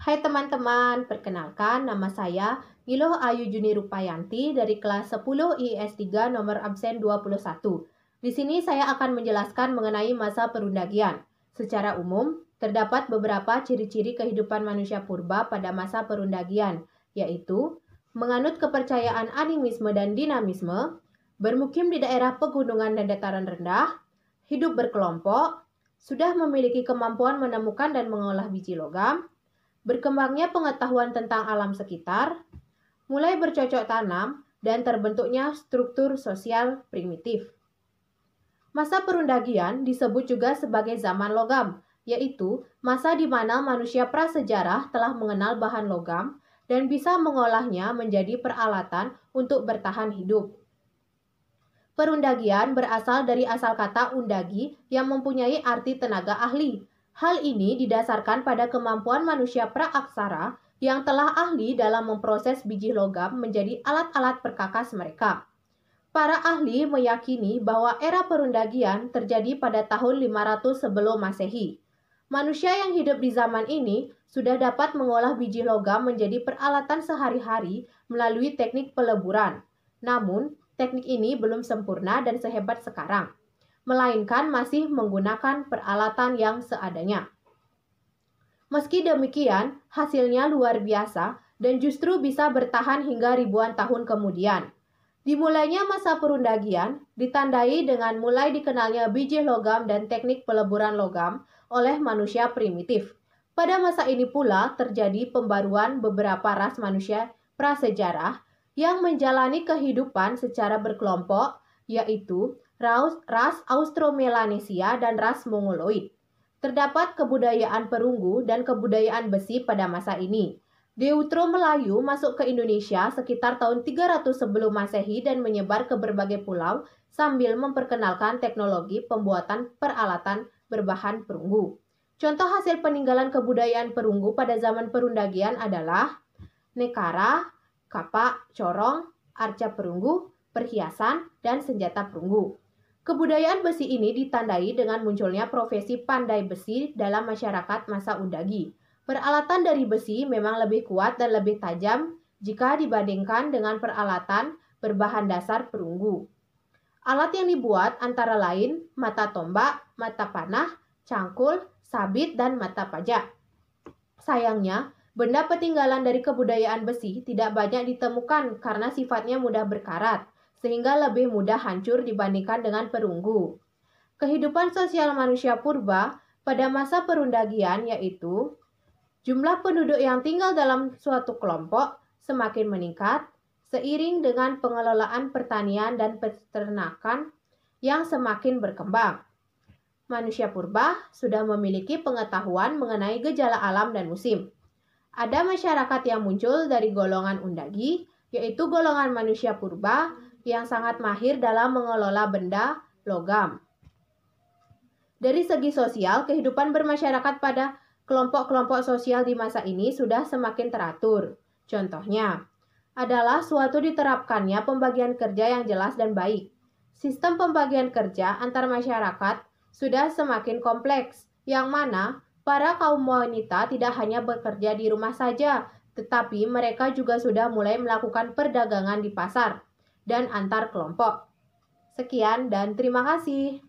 Hai teman-teman, perkenalkan nama saya Niloh Ayu Juni Rupayanti dari kelas 10 IIS 3 nomor absen 21. Di sini saya akan menjelaskan mengenai masa perundagian. Secara umum, terdapat beberapa ciri-ciri kehidupan manusia purba pada masa perundagian, yaitu menganut kepercayaan animisme dan dinamisme, bermukim di daerah pegunungan dan dataran rendah, hidup berkelompok, sudah memiliki kemampuan menemukan dan mengolah biji logam, berkembangnya pengetahuan tentang alam sekitar, mulai bercocok tanam, dan terbentuknya struktur sosial primitif. Masa perundagian disebut juga sebagai zaman logam, yaitu masa di mana manusia prasejarah telah mengenal bahan logam dan bisa mengolahnya menjadi peralatan untuk bertahan hidup. Perundagian berasal dari asal kata undagi yang mempunyai arti tenaga ahli. Hal ini didasarkan pada kemampuan manusia praaksara yang telah ahli dalam memproses biji logam menjadi alat-alat perkakas mereka. Para ahli meyakini bahwa era perundagian terjadi pada tahun 500 sebelum Masehi. Manusia yang hidup di zaman ini sudah dapat mengolah biji logam menjadi peralatan sehari-hari melalui teknik peleburan. Namun, teknik ini belum sempurna dan sehebat sekarang, melainkan masih menggunakan peralatan yang seadanya. Meski demikian, hasilnya luar biasa dan justru bisa bertahan hingga ribuan tahun kemudian. Dimulainya masa perundagian ditandai dengan mulai dikenalnya biji logam dan teknik peleburan logam oleh manusia primitif. Pada masa ini pula terjadi pembaruan beberapa ras manusia prasejarah yang menjalani kehidupan secara berkelompok, yaitu ras Austromelanesia dan ras Mongoloid. Terdapat kebudayaan perunggu dan kebudayaan besi pada masa ini. Deutero Melayu masuk ke Indonesia sekitar tahun 300 sebelum Masehi dan menyebar ke berbagai pulau sambil memperkenalkan teknologi pembuatan peralatan berbahan perunggu. Contoh hasil peninggalan kebudayaan perunggu pada zaman perundagian adalah nekara, kapak, corong, arca perunggu, perhiasan, dan senjata perunggu. Kebudayaan besi ini ditandai dengan munculnya profesi pandai besi dalam masyarakat masa undagi. Peralatan dari besi memang lebih kuat dan lebih tajam jika dibandingkan dengan peralatan berbahan dasar perunggu. Alat yang dibuat antara lain mata tombak, mata panah, cangkul, sabit, dan mata pajak. Sayangnya, benda peninggalan dari kebudayaan besi tidak banyak ditemukan karena sifatnya mudah berkarat, sehingga lebih mudah hancur dibandingkan dengan perunggu. Kehidupan sosial manusia purba pada masa perundagian yaitu jumlah penduduk yang tinggal dalam suatu kelompok semakin meningkat seiring dengan pengelolaan pertanian dan peternakan yang semakin berkembang. Manusia purba sudah memiliki pengetahuan mengenai gejala alam dan musim. Ada masyarakat yang muncul dari golongan undagi, yaitu golongan manusia purba yang sangat mahir dalam mengelola benda logam. Dari segi sosial, kehidupan bermasyarakat pada kelompok-kelompok sosial di masa ini sudah semakin teratur. Contohnya adalah suatu diterapkannya pembagian kerja yang jelas dan baik. Sistem pembagian kerja antar masyarakat sudah semakin kompleks, yang mana para kaum wanita tidak hanya bekerja di rumah saja, tetapi mereka juga sudah mulai melakukan perdagangan di pasar dan antar kelompok. Sekian dan terima kasih.